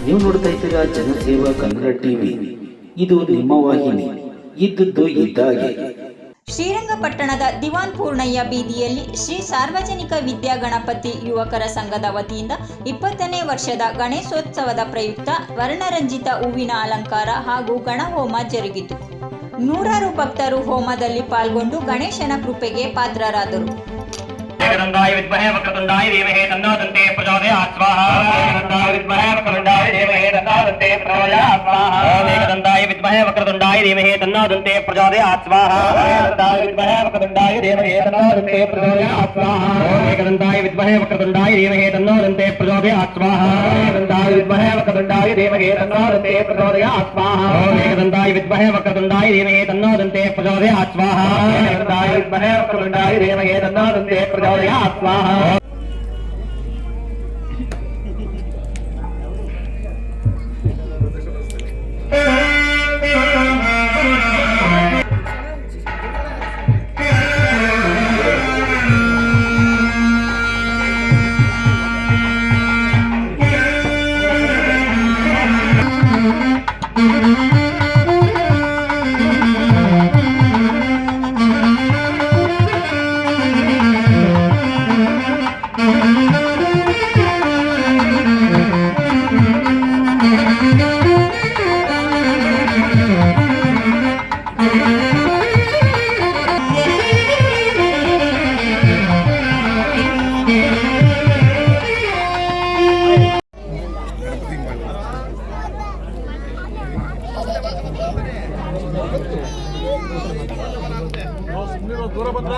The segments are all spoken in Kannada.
ನೀವು ನೋಡ್ತಾ ಇದ್ದೀರಾ ಜನಸೇವಾ ಕನ್ನಡ ಟಿವಿ. ಇದು ನಿಮ್ಮ ವಾಹಿನಿ. ಇದ್ದದ್ದು ಇದ್ದಾಗೆ. ಶ್ರೀರಂಗಪಟ್ಟಣದ ದಿವಾನ್ ಪೂರ್ಣಯ್ಯ ಬೀದಿಯಲ್ಲಿ ಶ್ರೀ ಸಾರ್ವಜನಿಕ ವಿದ್ಯಾ ಗಣಪತಿ ಯುವಕರ ಸಂಘದ ವತಿಯಿಂದ 20ನೇ ವರ್ಷದ ಗಣೇಶೋತ್ಸವದ ಪ್ರಯುಕ್ತ ವರ್ಣರಂಜಿತ ಹೂವಿನ ಅಲಂಕಾರ ಹಾಗೂ ಗಣಹೋಮ ಜರುಗಿತು. ನೂರಾರು ಭಕ್ತರು ಹೋಮದಲ್ಲಿ ಪಾಲ್ಗೊಂಡು ಗಣೇಶನ ಕೃಪೆಗೆ ಪಾತ್ರರಾದರು. ಏಕದಂತಾಯ ವಿದ್ಮಹೇ ವಕ್ರತುಂಡಾಯ ಧೀಮಹಿ ತನ್ನೋ ದಂತೆ ಪ್ರಚೋದಯಾತ್ ಸ್ವಾಹಾ. ಏಕದಂತಾಯ ವಿದ್ಮಹೇ ವಕ್ರತುಂಡಾಯ ಧೀಮಹಿ ತನ್ನೋ ದಂತೆ ಪ್ರಚೋದಯಾತ್ ಸ್ವಾಹಾ. ಏಕದಂತಾಯ ವಿದ್ಮಹೇ ವಕ್ರತುಂಡಾಯ ಧೀಮಹಿ ತನ್ನೋ ದಂತೆ ಪ್ರಚೋದಯಾತ್ ಸ್ವಾಹಾ. ಏಕದಂತಾಯ ವಿದ್ಮಹೇ ವಕ್ರತುಂಡಾಯ ಧೀಮಹಿ ತನ್ನೋ ದಂತೆ ಪ್ರಚೋದಯಾತ್ ಸ್ವಾಹಾ. ಏಕದಂತಾಯ ವಿದ್ಮಹೇ ವಕ್ರತುಂಡಾಯ ಧೀಮಹಿ ತನ್ನೋ ದಂತೆ ಪ್ರಚೋದಯಾತ್ ಸ್ವಾಹಾ. ಏಕದಂತಾಯ ವಿದ್ಮಹೇ ವಕ್ರತುಂಡಾಯ ಧೀಮಹಿ ತನ್ನೋ ದಂತೆ ಪ್ರಚೋದಯಾತ್ ಸ್ವಾಹಾ. ಏಕದಂತಾಯ ವಿದ್ಮಹೇ ವಕ್ರತುಂಡಾಯ ಧೀಮಹಿ ತನ್ನೋ ದಂತೆ ಪ್ರಚೋದಯಾತ್ ಸ್ವಾಹಾ. ಏಕದಂತಾಯ ವಿದ್ಮಹೇ ವಕ್ರತುಂಡಾಯ ಧೀಮಹಿ ತನ್ನೋ ದಂತೆ ಪ್ರಚೋದಯಾತ್ ಸ್ವಾಹಾ. ದೂರ ಬಂದ್ರ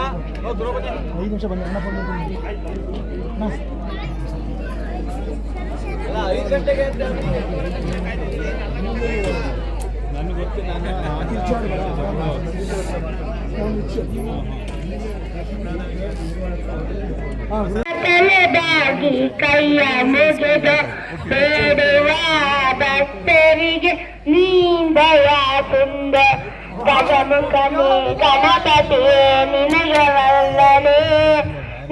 5 ನಿಮಿಷ ಬಂದ ಅಣ್ಣ ಫೋನ್ ಮಾಡಿ 5 ಗಂಟೆಗೆ ನನಗೆ ಗೊತ್ತು. ತಲೆದಾಗಿ ಕೈಯ ಮುಗಿದ ಬೇಡುವ ಭಕ್ತರಿಗೆ ನೀಂದಯ ಸುಂದ ಗಜಮುಖನೇ ಗಣಪತಿಯೇ ನಿನಗವಲ್ಲನೆ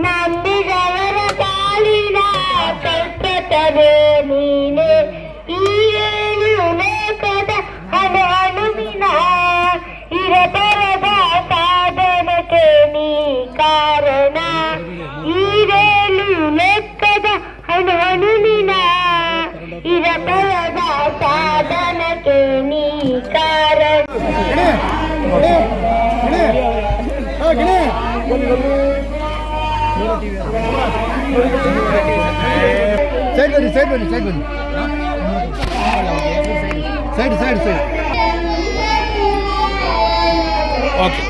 ನಂಬಿದವರ ಕಾಲಿನ ಕಲ್ಪತವೇ ನೀನೆ ಈ ಏಳು ಲೇಖದ ಅಣು ಅಣುವಿನ ಇರಬರದ ಸಾಧನಕ್ಕೆ ನೀ ಕಾರಣ ಈರೇಳು ಲೆಕ್ಕದ ಅಣು ಅಣುವಿನ ಇರಬರದ ಸಾಧನಕ್ಕೆ ನೀ ಕಾರಣ. ಸೈಡ್ ಬನ್ನಿ ಸೈಡ್ ಬನ್ನಿ ಸೈಡ್ ಬನ್ನಿ ಸೈಡ್ ಸೈಡ್ ಸೈಡ್ ಓಕೆ.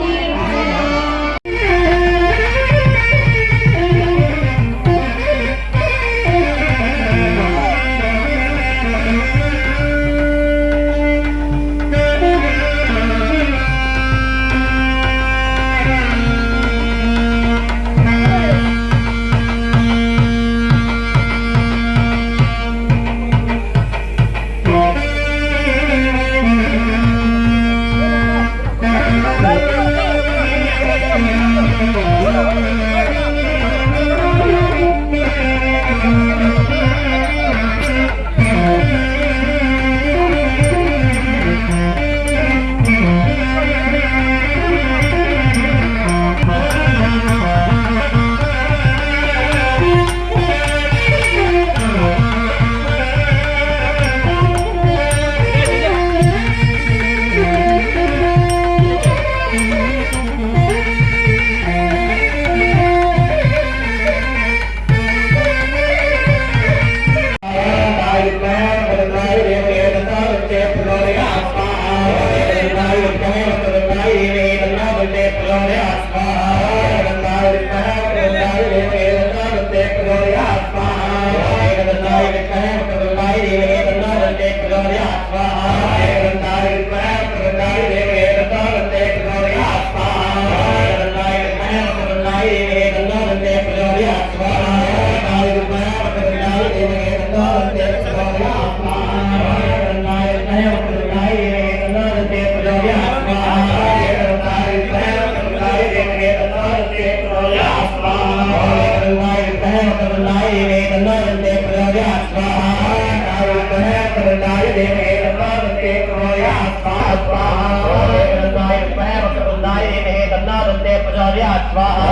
वक्रतुण्डाय धीमहि तन्नो दन्ते प्रचोदयात् स्वाहा वक्रतुण्डाय धीमहि तन्नो दन्ते प्रचोदयात् स्वाहा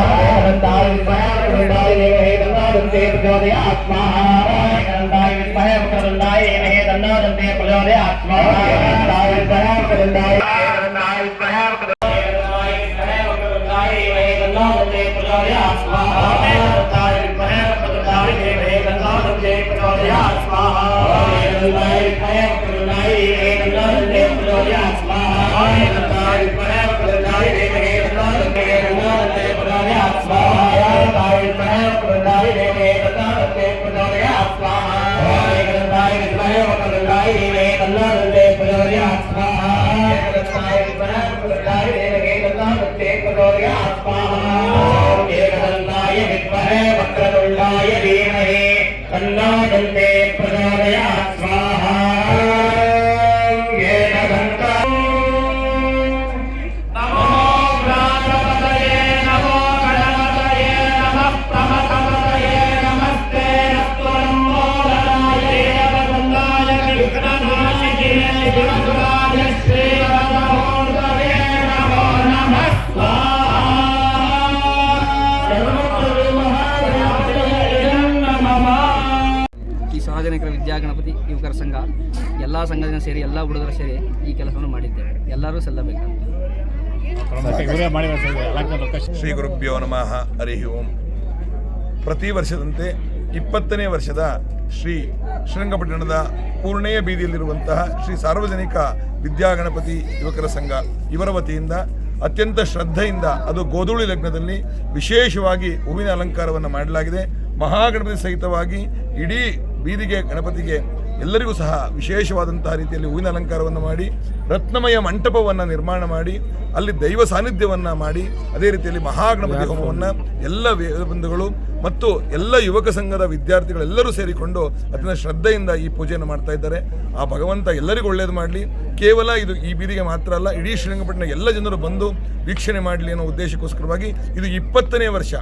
वक्रतुण्डाय धीमहि तन्नो दन्ते प्रचोदयात् स्वाहा वक्रतुण्डाय धीमहि तन्नो दन्ते प्रचोदयात् स्वाहा वक्रतुण्डाय धीमहि तन्नो दन्ते प्रचोदयात् स्वाहा नमो गणपतये नमो गणपतये नमः प्रमथपतये नमस्ते नमोदनाय देवदन्दाय विघ्ननाशिने गुणगुणाय श्रीवरदमूर्तये नमो नमः स्वाहा ಈ ಸಾರ್ವಜನಿಕರ ವಿದ್ಯಾಗಣಪತಿ ಯುವಕರ ಸಂಘ ಎಲ್ಲ ಸಂಘದಿಂದ ಸೇರಿ ಎಲ್ಲ ಹುಡುಗರು ಸೇರಿ ಈ ಕೆಲಸವನ್ನು ಮಾಡಿದ್ದೇವೆ. ಎಲ್ಲರೂ ಸಲ್ಲಬೇಕು. ಶ್ರೀ ಗುರುಭ್ಯೋ ನಮಃ ಹರಿ ಓಂ. ಪ್ರತಿ ವರ್ಷದಂತೆ 20ನೇ ವರ್ಷದ ಶ್ರೀರಂಗಪಟ್ಟಣದ ಪೂರ್ಣೆಯ ಬೀದಿಯಲ್ಲಿರುವಂತಹ ಶ್ರೀ ಸಾರ್ವಜನಿಕ ವಿದ್ಯಾಗಣಪತಿ ಯುವಕರ ಸಂಘ ಇವರ ವತಿಯಿಂದ ಅತ್ಯಂತ ಶ್ರದ್ಧೆಯಿಂದ ಅದು ಗೋಧೂಳಿ ಲಗ್ನದಲ್ಲಿ ವಿಶೇಷವಾಗಿ ಹೂವಿನ ಅಲಂಕಾರವನ್ನು ಮಾಡಲಾಗಿದೆ. ಮಹಾಗಣಪತಿ ಸಹಿತವಾಗಿ ಇಡೀ ಬೀದಿಗೆ ಗಣಪತಿಗೆ ಎಲ್ಲರಿಗೂ ಸಹ ವಿಶೇಷವಾದಂತಹ ರೀತಿಯಲ್ಲಿ ಹೂವಿನ ಅಲಂಕಾರವನ್ನು ಮಾಡಿ ರತ್ನಮಯ ಮಂಟಪವನ್ನು ನಿರ್ಮಾಣ ಮಾಡಿ ಅಲ್ಲಿ ದೈವ ಸಾನ್ನಿಧ್ಯವನ್ನು ಮಾಡಿ ಅದೇ ರೀತಿಯಲ್ಲಿ ಮಹಾಗಣಪತಿ ಹೋಮವನ್ನು ಎಲ್ಲ ವೇದಬಂಧುಗಳು ಮತ್ತು ಎಲ್ಲ ಯುವಕ ಸಂಘದ ವಿದ್ಯಾರ್ಥಿಗಳೆಲ್ಲರೂ ಸೇರಿಕೊಂಡು ಅತ್ಯಂತ ಶ್ರದ್ಧೆಯಿಂದ ಈ ಪೂಜೆಯನ್ನು ಮಾಡ್ತಾ ಇದ್ದಾರೆ. ಆ ಭಗವಂತ ಎಲ್ಲರಿಗೂ ಒಳ್ಳೆಯದು ಮಾಡಲಿ. ಕೇವಲ ಇದು ಈ ಬೀದಿಗೆ ಮಾತ್ರ ಅಲ್ಲ, ಇಡೀ ಶ್ರೀರಂಗಪಟ್ಟಣ ಎಲ್ಲ ಜನರು ಬಂದು ವೀಕ್ಷಣೆ ಮಾಡಲಿ ಅನ್ನೋ ಉದ್ದೇಶಕ್ಕೋಸ್ಕರವಾಗಿ ಇದು 20ನೇ ವರ್ಷ.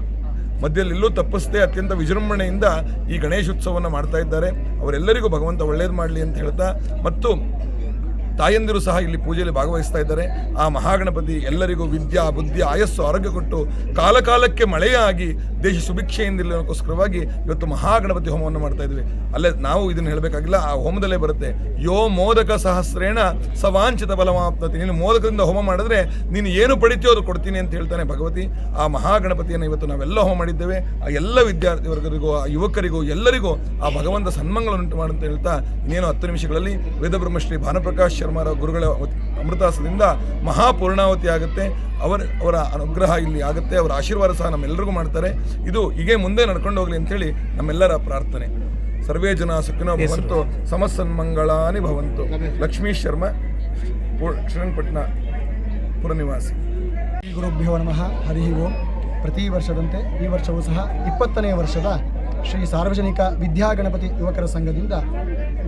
ಮಧ್ಯದಲ್ಲಿಲ್ಲೂ ತಪ್ಪಿಸದೆ ಅತ್ಯಂತ ವಿಜೃಂಭಣೆಯಿಂದ ಈ ಗಣೇಶೋತ್ಸವವನ್ನು ಮಾಡ್ತಾ ಇದ್ದಾರೆ. ಅವರೆಲ್ಲರಿಗೂ ಭಗವಂತ ಒಳ್ಳೇದು ಮಾಡಲಿ ಅಂತ ಹೇಳ್ತಾ, ಮತ್ತು ತಾಯಂದಿರು ಸಹ ಇಲ್ಲಿ ಪೂಜೆಯಲ್ಲಿ ಭಾಗವಹಿಸ್ತಾ ಇದ್ದಾರೆ. ಆ ಮಹಾಗಣಪತಿ ಎಲ್ಲರಿಗೂ ವಿದ್ಯಾ ಬುದ್ಧಿ ಆಯಸ್ಸು ಆರೋಗ್ಯ ಕೊಟ್ಟು ಕಾಲಕಾಲಕ್ಕೆ ಮಳೆಯಾಗಿ ದೇಶ ಸುಭಿಕ್ಷೆಯಿಂದಿಲ್ಲಕ್ಕೋಸ್ಕರವಾಗಿ ಇವತ್ತು ಮಹಾಗಣಪತಿ ಹೋಮವನ್ನು ಮಾಡ್ತಾ ಇದ್ವಿ. ಅಲ್ಲೇ ನಾವು ಇದನ್ನು ಹೇಳಬೇಕಾಗಿಲ್ಲ, ಆ ಹೋಮದಲ್ಲೇ ಬರುತ್ತೆ, ಯೋ ಮೋದಕ ಸಹಸ್ರೇಣ ಸವಾಂಚಿತ ಬಲಮಾಪ್ತತಿ. ನೀನು ಮೋದಕದಿಂದ ಹೋಮ ಮಾಡಿದ್ರೆ ನೀನು ಏನು ಪಡಿತೀಯೋ ಅದು ಕೊಡ್ತೀನಿ ಅಂತ ಹೇಳ್ತಾನೆ ಭಗವತಿ. ಆ ಮಹಾಗಣಪತಿಯನ್ನು ಇವತ್ತು ನಾವೆಲ್ಲ ಹೋಮ ಮಾಡಿದ್ದೇವೆ. ಆ ಎಲ್ಲ ವಿದ್ಯಾರ್ಥಿ ವರ್ಗರಿಗೂ ಆ ಯುವಕರಿಗೂ ಎಲ್ಲರಿಗೂ ಆ ಭಗವಂತ ಸನ್ಮಂಗಳನ್ನುಂಟು ಮಾಡಂತ ಹೇಳ್ತಾ, ಇನ್ನೇನು 10 ನಿಮಿಷಗಳಲ್ಲಿ ವೇದಬ್ರಹ್ಮಶ್ರೀ ಭಾನುಪ್ರಕಾಶ್ ಶರ್ಮಾರ ಗುರುಗಳ ಅಮೃತಾಸದಿಂದ ಮಹಾಪೂರ್ಣಾವತಿ ಆಗುತ್ತೆ. ಅವರ ಅನುಗ್ರಹ ಇಲ್ಲಿ ಆಗುತ್ತೆ. ಅವರ ಆಶೀರ್ವಾದ ಸಹ ನಮ್ಮೆಲ್ಲರಿಗೂ ಮಾಡ್ತಾರೆ. ಇದು ಹೀಗೆ ಮುಂದೆ ನಡ್ಕೊಂಡು ಹೋಗಲಿ ಅಂತೇಳಿ ನಮ್ಮೆಲ್ಲರ ಪ್ರಾರ್ಥನೆ. ಸರ್ವೇ ಜನ ಸುಖಿನೋ ಭವಂತು, ಸಮಸನ್ಮಂಗಳಾನಿ ಭವಂತು. ಲಕ್ಷ್ಮೀ ಶರ್ಮಾ, ಶ್ರೀರಂಗಪಟ್ಟಣ ಪುರನಿವಾಸಿ. ಶ್ರೀ ಗುರುಭ್ಯೋ ನಮಃ ಹರಿ ಓಂ. ಪ್ರತಿ ವರ್ಷದಂತೆ ಈ ವರ್ಷವೂ ಸಹ 20ನೇ ವರ್ಷದ ಶ್ರೀ ಸಾರ್ವಜನಿಕ ವಿದ್ಯಾಗಣಪತಿ ಯುವಕರ ಸಂಘದಿಂದ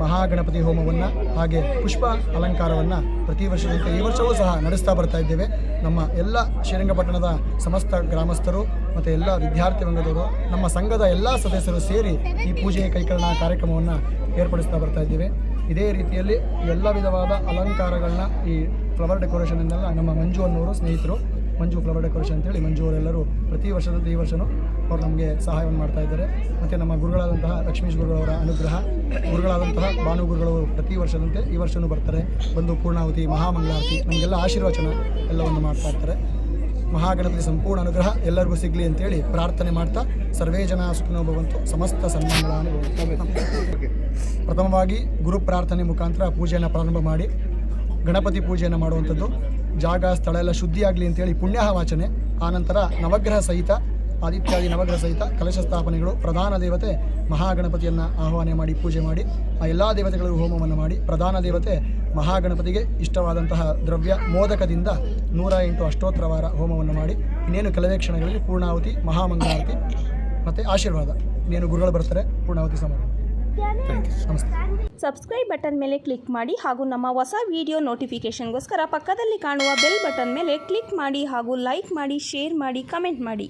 ಮಹಾಗಣಪತಿ ಹೋಮವನ್ನು ಹಾಗೆ ಪುಷ್ಪ ಅಲಂಕಾರವನ್ನು ಪ್ರತಿ ವರ್ಷದಂತೆ ಈ ವರ್ಷವೂ ಸಹ ನಡೆಸ್ತಾ ಬರ್ತಾ ಇದ್ದೇವೆ. ನಮ್ಮ ಎಲ್ಲ ಶ್ರೀರಂಗಪಟ್ಟಣದ ಸಮಸ್ತ ಗ್ರಾಮಸ್ಥರು ಮತ್ತು ಎಲ್ಲ ವಿದ್ಯಾರ್ಥಿ ವರ್ಗದವರು, ನಮ್ಮ ಸಂಘದ ಎಲ್ಲ ಸದಸ್ಯರು ಸೇರಿ ಈ ಪೂಜೆಯ ಕೈಕರಣ ಕಾರ್ಯಕ್ರಮವನ್ನು ಏರ್ಪಡಿಸ್ತಾ ಬರ್ತಾ ಇದ್ದೇವೆ. ಇದೇ ರೀತಿಯಲ್ಲಿ ಎಲ್ಲ ವಿಧವಾದ ಅಲಂಕಾರಗಳನ್ನ ಈ ಫ್ಲವರ್ ಡೆಕೋರೇಷನ್ನೆಲ್ಲ ನಮ್ಮ ಮಂಜು ಅನ್ನೋರು ಸ್ನೇಹಿತರು, ಮಂಜು ಫ್ಲವರ್ ಡೆಕೋರೇಷನ್ ಅಂತೇಳಿ ಮಂಜು ಅವರೆಲ್ಲರೂ ಪ್ರತಿ ವರ್ಷದಂತೆ ಈ ವರ್ಷವೂ ಅವರು ನಮಗೆ ಸಹಾಯವನ್ನು ಮಾಡ್ತಾ ಇದ್ದಾರೆ. ಮತ್ತು ನಮ್ಮ ಗುರುಗಳಾದಂತಹ ಲಕ್ಷ್ಮೀಶ್ ಗುರುಗಳವರ ಅನುಗ್ರಹ, ಗುರುಗಳಾದಂತಹ ಭಾನು ಗುರುಗಳವರು ಪ್ರತಿ ವರ್ಷದಂತೆ ಈ ವರ್ಷವೂ ಬರ್ತಾರೆ, ಬಂದು ಪೂರ್ಣಾವತಿ ಮಹಾಮಂಗಳಾರತಿ ನಮಗೆಲ್ಲ ಆಶೀರ್ವಚನ ಎಲ್ಲವನ್ನು ಮಾಡ್ತಾ ಇರ್ತಾರೆ. ಮಹಾಗಣಪತಿ ಸಂಪೂರ್ಣ ಅನುಗ್ರಹ ಎಲ್ಲರಿಗೂ ಸಿಗಲಿ ಅಂತೇಳಿ ಪ್ರಾರ್ಥನೆ ಮಾಡ್ತಾ, ಸರ್ವೇ ಜನ ಸುಖಿನೋ ಭವಂತು, ಸಮಸ್ತ ಸನ್ಮಾನಗಳನ್ನು ಭವಂತು. ಪ್ರಥಮವಾಗಿ ಗುರು ಪ್ರಾರ್ಥನೆ ಮುಖಾಂತರ ಪೂಜೆಯನ್ನು ಪ್ರಾರಂಭ ಮಾಡಿ ಗಣಪತಿ ಪೂಜೆಯನ್ನು ಮಾಡುವಂಥದ್ದು. ಜಾಗ ಸ್ಥಳ ಎಲ್ಲ ಶುದ್ಧಿಯಾಗಲಿ ಅಂತೇಳಿ ಪುಣ್ಯಾಹ ವಾಚನೆ, ಆನಂತರ ನವಗ್ರಹ ಸಹಿತ ಆದಿತ್ಯಾದಿ ನವಗ್ರಹ ಸಹಿತ ಕಲಶ ಸ್ಥಾಪನೆಗಳು, ಪ್ರಧಾನ ದೇವತೆ ಮಹಾಗಣಪತಿಯನ್ನು ಆಹ್ವಾನ ಮಾಡಿ ಪೂಜೆ ಮಾಡಿ ಆ ಎಲ್ಲ ದೇವತೆಗಳಿಗೂ ಹೋಮವನ್ನು ಮಾಡಿ, ಪ್ರಧಾನ ದೇವತೆ ಮಹಾಗಣಪತಿಗೆ ಇಷ್ಟವಾದಂತಹ ದ್ರವ್ಯ ಮೋದಕದಿಂದ 108 ಅಷ್ಟೋತ್ತರವಾರ ಹೋಮವನ್ನು ಮಾಡಿ, ಇನ್ನೇನು ಕೆಲವೇ ಕ್ಷಣಗಳಲ್ಲಿ ಪೂರ್ಣಾವತಿ ಮಹಾಮಂಗಳಾರತಿ ಮತ್ತು ಆಶೀರ್ವಾದ. ಇನ್ನೇನು ಗುರುಗಳು ಬರ್ತಾರೆ, ಪೂರ್ಣಾವತಿ ಸಮಾನ. ನಮಸ್ತೆ. ಸಬ್ಸ್ಕ್ರೈಬ್ ಬಟನ್ ಮೇಲೆ ಕ್ಲಿಕ್ ಮಾಡಿ ಹಾಗೂ ನಮ್ಮ ಹೊಸ ವಿಡಿಯೋ ನೋಟಿಫಿಕೇಷನ್ಗೋಸ್ಕರ ಪಕ್ಕದಲ್ಲಿ ಕಾಣುವ ಬೆಲ್ ಬಟನ್ ಮೇಲೆ ಕ್ಲಿಕ್ ಮಾಡಿ ಹಾಗೂ ಲೈಕ್ ಮಾಡಿ, ಶೇರ್ ಮಾಡಿ, ಕಮೆಂಟ್ ಮಾಡಿ.